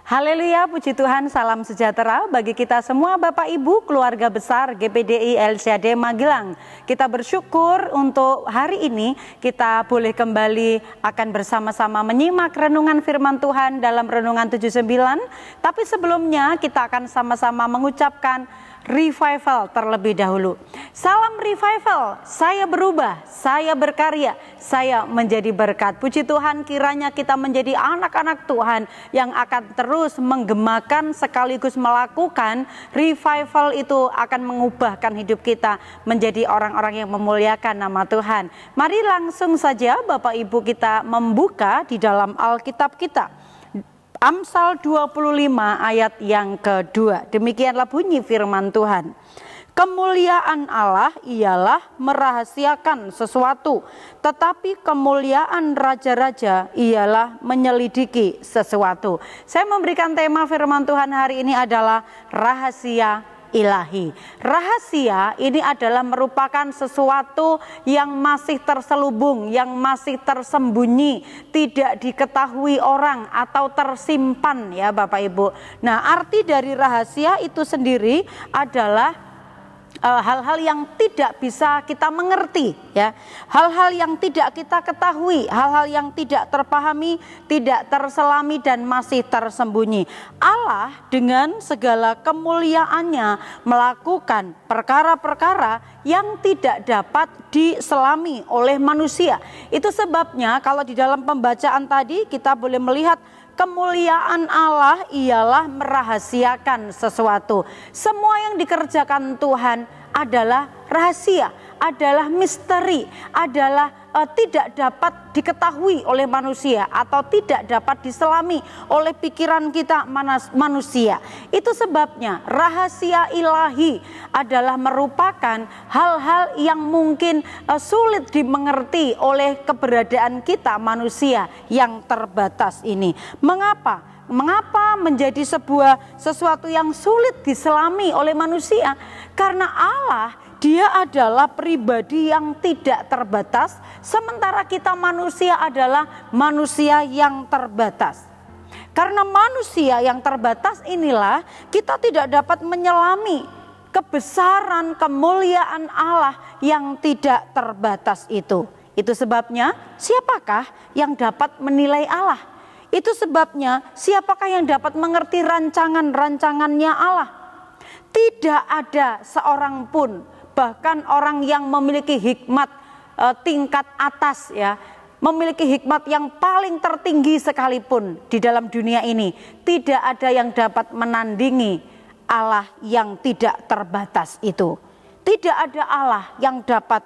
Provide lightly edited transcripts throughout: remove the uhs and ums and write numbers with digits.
Haleluya, puji Tuhan, salam sejahtera bagi kita semua Bapak Ibu, keluarga besar GPDI LCAD Magelang. Kita bersyukur untuk hari ini kita boleh kembali akan bersama-sama menyimak renungan firman Tuhan dalam renungan 79. Tapi sebelumnya kita akan sama-sama mengucapkan revival terlebih dahulu. Salam revival, saya berubah, saya berkarya, saya menjadi berkat. Puji Tuhan, kiranya kita menjadi anak-anak Tuhan yang akan terus menggemakan sekaligus melakukan revival itu akan mengubahkan hidup kita menjadi orang-orang yang memuliakan nama Tuhan. Mari langsung saja Bapak Ibu kita membuka di dalam Alkitab kita. Amsal 25 ayat yang kedua. Demikianlah bunyi firman Tuhan. Kemuliaan Allah ialah merahasiakan sesuatu, tetapi kemuliaan raja-raja ialah menyelidiki sesuatu. Saya memberikan tema firman Tuhan hari ini adalah rahasia ilahi. Rahasia ini adalah merupakan sesuatu yang masih terselubung, yang masih tersembunyi, tidak diketahui orang atau tersimpan ya Bapak Ibu. Nah, arti dari rahasia itu sendiri adalah hal-hal yang tidak bisa kita mengerti ya, hal-hal yang tidak kita ketahui, hal-hal yang tidak terpahami, tidak terselami dan masih tersembunyi. Allah dengan segala kemuliaannya melakukan perkara-perkara yang tidak dapat diselami oleh manusia. Itu sebabnya kalau di dalam pembacaan tadi kita boleh melihat kemuliaan Allah ialah merahasiakan sesuatu. Semua yang dikerjakan Tuhan adalah rahasia, adalah misteri, adalah tidak dapat diketahui oleh manusia atau tidak dapat diselami oleh pikiran kita manusia. Itu sebabnya rahasia ilahi adalah merupakan hal-hal yang mungkin sulit dimengerti oleh keberadaan kita manusia yang terbatas ini. Mengapa? Mengapa menjadi sesuatu yang sulit diselami oleh manusia? Karena Allah, Dia adalah pribadi yang tidak terbatas, sementara kita manusia adalah manusia yang terbatas. Karena manusia yang terbatas inilah kita tidak dapat menyelami kebesaran kemuliaan Allah yang tidak terbatas itu. Itu sebabnya siapakah yang dapat menilai Allah? Itu sebabnya siapakah yang dapat mengerti rancangan-rancangannya Allah? Tidak ada seorang pun, bahkan orang yang memiliki hikmat tingkat atas ya, memiliki hikmat yang paling tertinggi sekalipun di dalam dunia ini, tidak ada yang dapat menandingi Allah yang tidak terbatas itu. Tidak ada Allah yang dapat,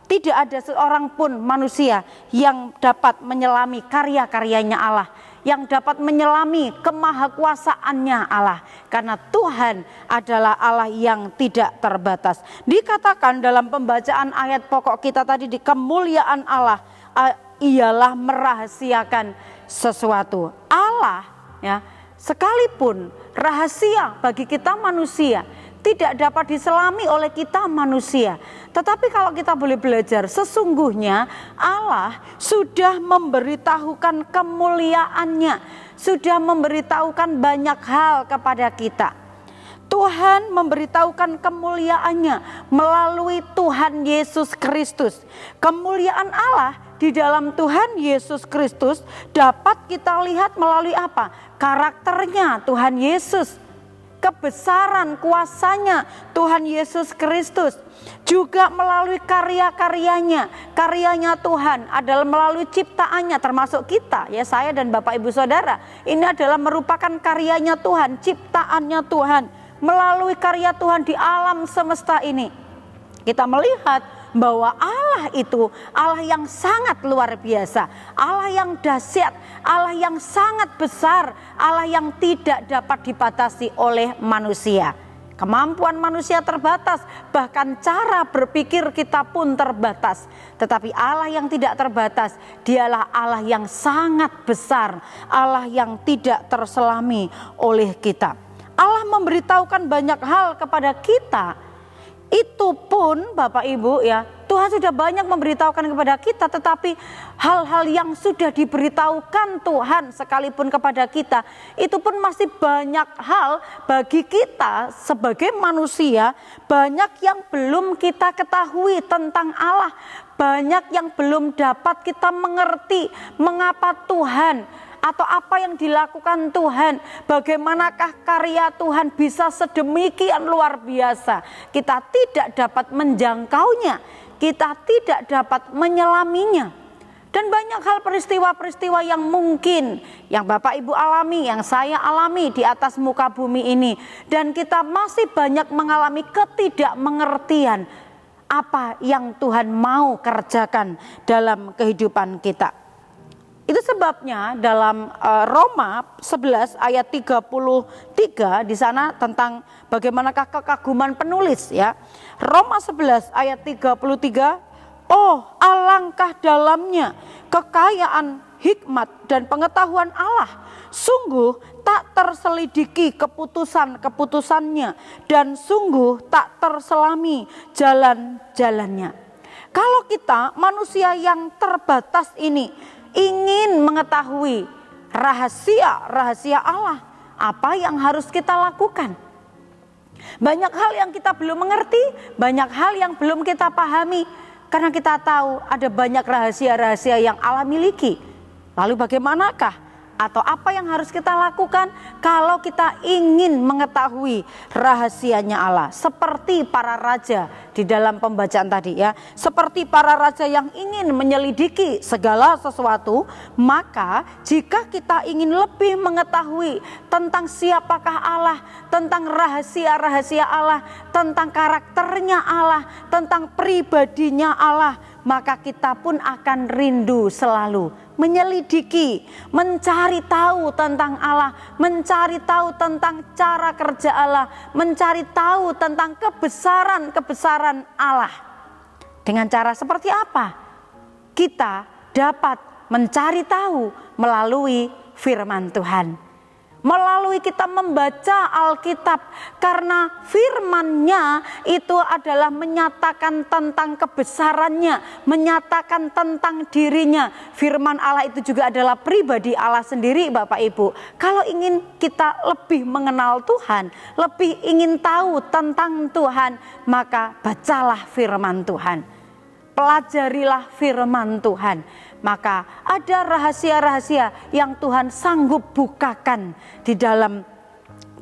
tidak ada seorang pun manusia yang dapat menyelami karya-karyanya Allah, yang dapat menyelami kemahakuasaannya Allah, karena Tuhan adalah Allah yang tidak terbatas. Dikatakan dalam pembacaan ayat pokok kita tadi, di kemuliaan Allah ialah merahasiakan sesuatu. Allah ya, sekalipun rahasia bagi kita manusia tidak dapat diselami oleh kita manusia. Tetapi kalau kita boleh belajar, sesungguhnya Allah sudah memberitahukan kemuliaannya, sudah memberitahukan banyak hal kepada kita. Tuhan memberitahukan kemuliaannya melalui Tuhan Yesus Kristus. Kemuliaan Allah di dalam Tuhan Yesus Kristus dapat kita lihat melalui apa? Karakternya Tuhan Yesus, kebesaran kuasanya Tuhan Yesus Kristus, juga melalui karya-karyanya. Karyanya Tuhan adalah melalui ciptaannya, termasuk kita ya, saya dan Bapak Ibu Saudara. Ini adalah merupakan karyanya Tuhan, ciptaannya Tuhan. Melalui karya Tuhan di alam semesta ini, kita melihat bahwa Allah itu Allah yang sangat luar biasa, Allah yang dahsyat, Allah yang sangat besar, Allah yang tidak dapat dibatasi oleh manusia. Kemampuan manusia terbatas, bahkan cara berpikir kita pun terbatas. Tetapi Allah yang tidak terbatas, Dialah Allah yang sangat besar, Allah yang tidak terselami oleh kita. Allah memberitahukan banyak hal kepada kita. Itu pun Bapak Ibu ya, Tuhan sudah banyak memberitahukan kepada kita, tetapi hal-hal yang sudah diberitahukan Tuhan sekalipun kepada kita, itu pun masih banyak hal bagi kita sebagai manusia, banyak yang belum kita ketahui tentang Allah, banyak yang belum dapat kita mengerti mengapa Tuhan atau apa yang dilakukan Tuhan, bagaimanakah karya Tuhan bisa sedemikian luar biasa. Kita tidak dapat menjangkaunya, kita tidak dapat menyelaminya. Dan banyak hal peristiwa-peristiwa yang mungkin yang Bapak Ibu alami, yang saya alami di atas muka bumi ini, dan kita masih banyak mengalami ketidakmengertian apa yang Tuhan mau kerjakan dalam kehidupan kita. Itu sebabnya dalam Roma 11 ayat 33 di sana tentang bagaimanakah kekaguman penulis ya. Roma 11 ayat 33, oh alangkah dalamnya kekayaan hikmat dan pengetahuan Allah, sungguh tak terselidiki keputusan-keputusannya, dan sungguh tak terselami jalan-jalannya. Kalau kita manusia yang terbatas ini ingin mengetahui rahasia-rahasia Allah, apa yang harus kita lakukan? Banyak hal yang kita belum mengerti, banyak hal yang belum kita pahami, karena kita tahu ada banyak rahasia-rahasia yang Allah miliki. Lalu bagaimanakah atau apa yang harus kita lakukan kalau kita ingin mengetahui rahasianya Allah? Seperti para raja di dalam pembacaan tadi ya, seperti para raja yang ingin menyelidiki segala sesuatu, maka jika kita ingin lebih mengetahui tentang siapakah Allah, tentang rahasia-rahasia Allah, tentang karakternya Allah, tentang pribadinya Allah, maka kita pun akan rindu selalu menyelidiki, mencari tahu tentang Allah, mencari tahu tentang cara kerja Allah, mencari tahu tentang kebesaran Allah. Dengan cara seperti apa? Kita dapat mencari tahu melalui firman Tuhan. Melalui kita membaca Alkitab, karena firman-Nya itu adalah menyatakan tentang kebesarannya, menyatakan tentang dirinya. Firman Allah itu juga adalah pribadi Allah sendiri Bapak Ibu. Kalau ingin kita lebih mengenal Tuhan, lebih ingin tahu tentang Tuhan, maka bacalah firman Tuhan. Pelajarilah firman Tuhan, maka ada rahasia-rahasia yang Tuhan sanggup bukakan di dalam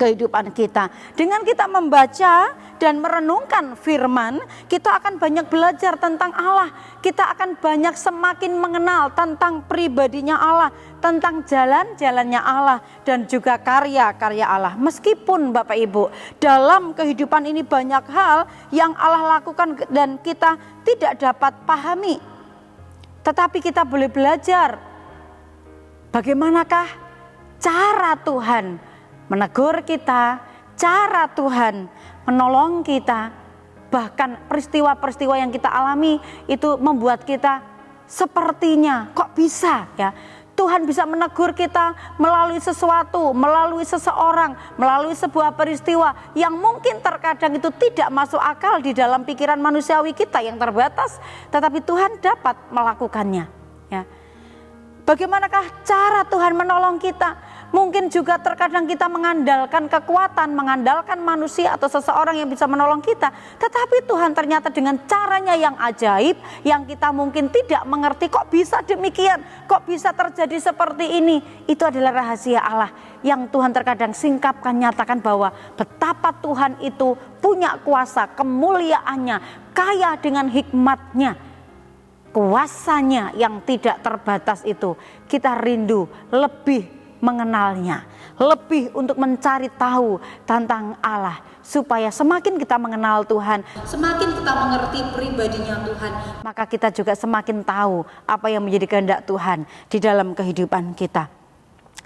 kehidupan kita. Dengan kita membaca dan merenungkan firman, kita akan banyak belajar tentang Allah. Kita akan banyak semakin mengenal tentang pribadinya Allah, tentang jalan-jalannya Allah, dan juga karya-karya Allah. Meskipun Bapak Ibu, dalam kehidupan ini banyak hal yang Allah lakukan dan kita tidak dapat pahami, tetapi kita boleh belajar bagaimanakah cara Tuhan menegur kita, cara Tuhan menolong kita. Bahkan peristiwa-peristiwa yang kita alami itu membuat kita sepertinya kok bisa ya, Tuhan bisa menegur kita melalui sesuatu, melalui seseorang, melalui sebuah peristiwa yang mungkin terkadang itu tidak masuk akal di dalam pikiran manusiawi kita yang terbatas, tetapi Tuhan dapat melakukannya ya. Bagaimanakah cara Tuhan menolong kita? Mungkin juga terkadang kita mengandalkan kekuatan, mengandalkan manusia atau seseorang yang bisa menolong kita. Tetapi Tuhan ternyata dengan caranya yang ajaib, yang kita mungkin tidak mengerti, kok bisa demikian, kok bisa terjadi seperti ini. Itu adalah rahasia Allah yang Tuhan terkadang singkapkan, nyatakan bahwa betapa Tuhan itu punya kuasa, kemuliaannya, kaya dengan hikmatnya. Kuasanya yang tidak terbatas itu, kita rindu lebih mengenalnya, lebih untuk mencari tahu tentang Allah, supaya semakin kita mengenal Tuhan, semakin kita mengerti pribadinya Tuhan, maka kita juga semakin tahu apa yang menjadi kehendak Tuhan di dalam kehidupan kita.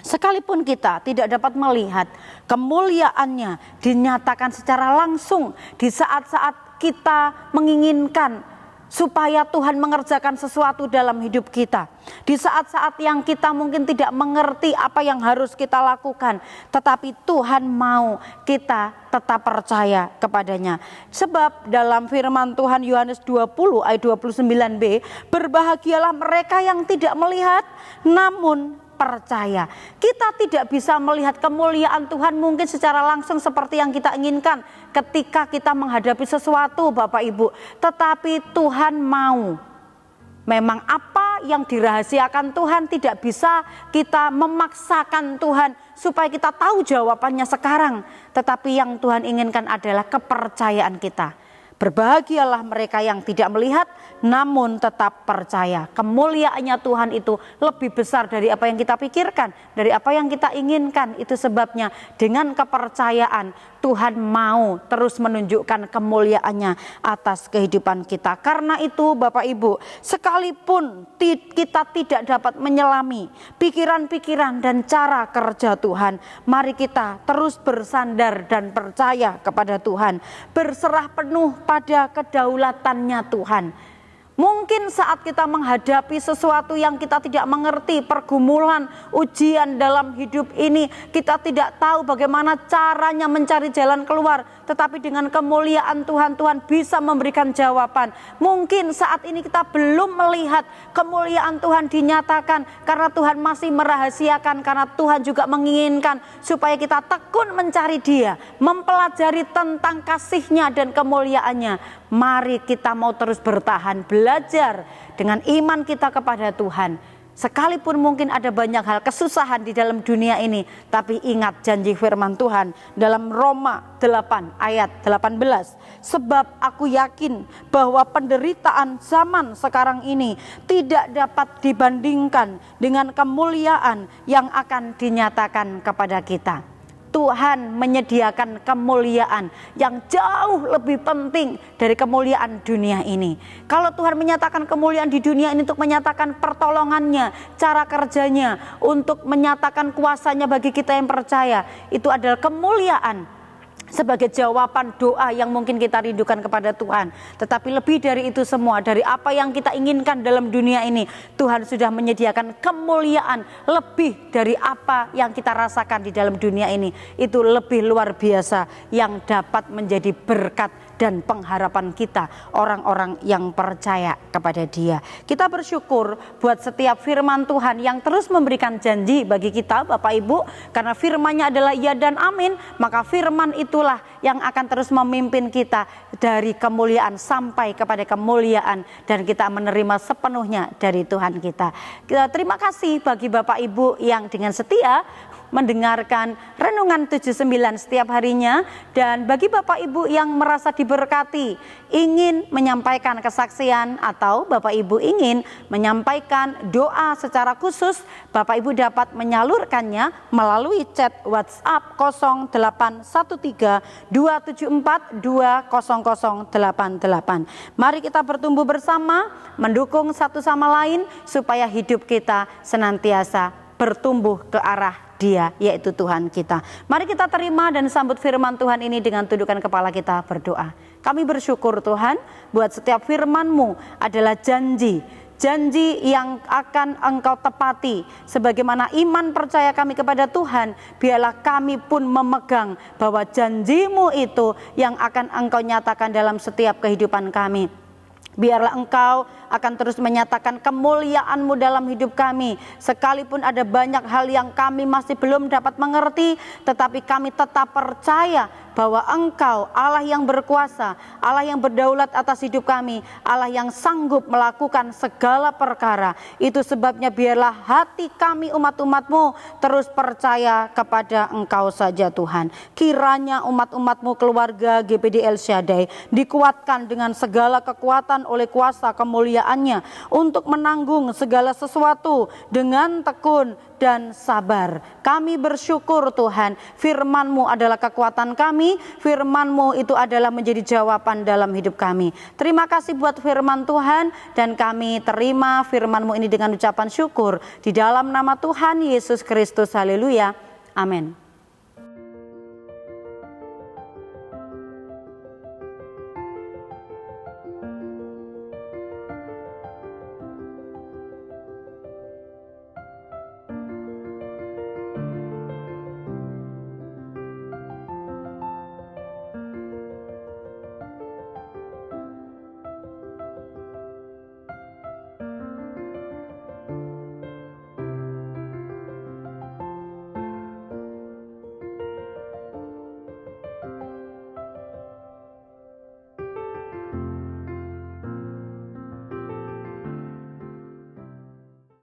Sekalipun kita tidak dapat melihat kemuliaannya dinyatakan secara langsung di saat-saat kita menginginkan supaya Tuhan mengerjakan sesuatu dalam hidup kita. Di saat-saat yang kita mungkin tidak mengerti apa yang harus kita lakukan, tetapi Tuhan mau kita tetap percaya kepadanya. Sebab dalam firman Tuhan Yohanes 20 ayat 29b, berbahagialah mereka yang tidak melihat namun percaya. Kita tidak bisa melihat kemuliaan Tuhan mungkin secara langsung seperti yang kita inginkan ketika kita menghadapi sesuatu, Bapak Ibu. Tetapi Tuhan mau. Memang apa yang dirahasiakan Tuhan tidak bisa kita memaksakan Tuhan supaya kita tahu jawabannya sekarang. Tetapi yang Tuhan inginkan adalah kepercayaan kita. Berbahagialah mereka yang tidak melihat namun tetap percaya. Kemuliaannya Tuhan itu lebih besar dari apa yang kita pikirkan, dari apa yang kita inginkan. Itu sebabnya dengan kepercayaan Tuhan mau terus menunjukkan kemuliaannya atas kehidupan kita. Karena itu Bapak Ibu, sekalipun kita tidak dapat menyelami pikiran-pikiran dan cara kerja Tuhan, mari kita terus bersandar dan percaya kepada Tuhan, berserah penuh pada kedaulatannya Tuhan. Mungkin saat kita menghadapi sesuatu yang kita tidak mengerti, pergumulan, ujian dalam hidup ini, kita tidak tahu bagaimana caranya mencari jalan keluar. Tetapi dengan kemuliaan Tuhan, Tuhan bisa memberikan jawaban. Mungkin saat ini kita belum melihat kemuliaan Tuhan dinyatakan, karena Tuhan masih merahasiakan, karena Tuhan juga menginginkan supaya kita tekun mencari Dia, mempelajari tentang kasih-Nya dan kemuliaannya. Mari kita mau terus bertahan, belajar dengan iman kita kepada Tuhan. Sekalipun mungkin ada banyak hal kesusahan di dalam dunia ini, tapi ingat janji firman Tuhan dalam Roma 8 ayat 18. Sebab aku yakin bahwa penderitaan zaman sekarang ini tidak dapat dibandingkan dengan kemuliaan yang akan dinyatakan kepada kita. Tuhan menyediakan kemuliaan yang jauh lebih penting dari kemuliaan dunia ini. Kalau Tuhan menyatakan kemuliaan di dunia ini untuk menyatakan pertolongannya, cara kerjanya, untuk menyatakan kuasanya bagi kita yang percaya, itu adalah kemuliaan sebagai jawaban doa yang mungkin kita rindukan kepada Tuhan. Tetapi lebih dari itu semua, dari apa yang kita inginkan dalam dunia ini, Tuhan sudah menyediakan kemuliaan lebih dari apa yang kita rasakan di dalam dunia ini. Itu lebih luar biasa yang dapat menjadi berkat dan pengharapan kita, orang-orang yang percaya kepada Dia. Kita bersyukur buat setiap firman Tuhan yang terus memberikan janji bagi kita, Bapak Ibu, karena firman-Nya adalah ya dan amin. Maka firman itulah yang akan terus memimpin kita dari kemuliaan sampai kepada kemuliaan, dan kita menerima sepenuhnya dari Tuhan kita. Terima kasih bagi Bapak Ibu yang dengan setia mendengarkan Renungan 79 setiap harinya. Dan bagi Bapak Ibu yang merasa diberkati, ingin menyampaikan kesaksian, atau Bapak Ibu ingin menyampaikan doa secara khusus, Bapak Ibu dapat menyalurkannya melalui chat WhatsApp 0813 274 20088. Mari kita bertumbuh bersama, mendukung satu sama lain supaya hidup kita senantiasa bertumbuh ke arah Dia, yaitu Tuhan kita. Mari kita terima dan sambut firman Tuhan ini dengan tundukkan kepala kita berdoa. Kami bersyukur Tuhan buat setiap firman-Mu adalah janji yang akan Engkau tepati. Sebagaimana iman percaya kami kepada Tuhan, biarlah kami pun memegang bahwa janji-Mu itu yang akan Engkau nyatakan dalam setiap kehidupan kami. Biarlah Engkau akan terus menyatakan kemuliaan-Mu dalam hidup kami. Sekalipun ada banyak hal yang kami masih belum dapat mengerti, tetapi kami tetap percaya bahwa Engkau Allah yang berkuasa, Allah yang berdaulat atas hidup kami, Allah yang sanggup melakukan segala perkara. Itu sebabnya biarlah hati kami umat-umat-Mu terus percaya kepada Engkau saja Tuhan. Kiranya umat-umat-Mu, keluarga GPD El Shaddai, dikuatkan dengan segala kekuatan oleh kuasa kemuliaan-Nya untuk menanggung segala sesuatu dengan tekun dan sabar. Kami bersyukur Tuhan, firman-Mu adalah kekuatan kami, firman-Mu itu adalah menjadi jawaban dalam hidup kami. Terima kasih buat firman Tuhan, dan kami terima firman-Mu ini dengan ucapan syukur di dalam nama Tuhan Yesus Kristus. Haleluya. Amin.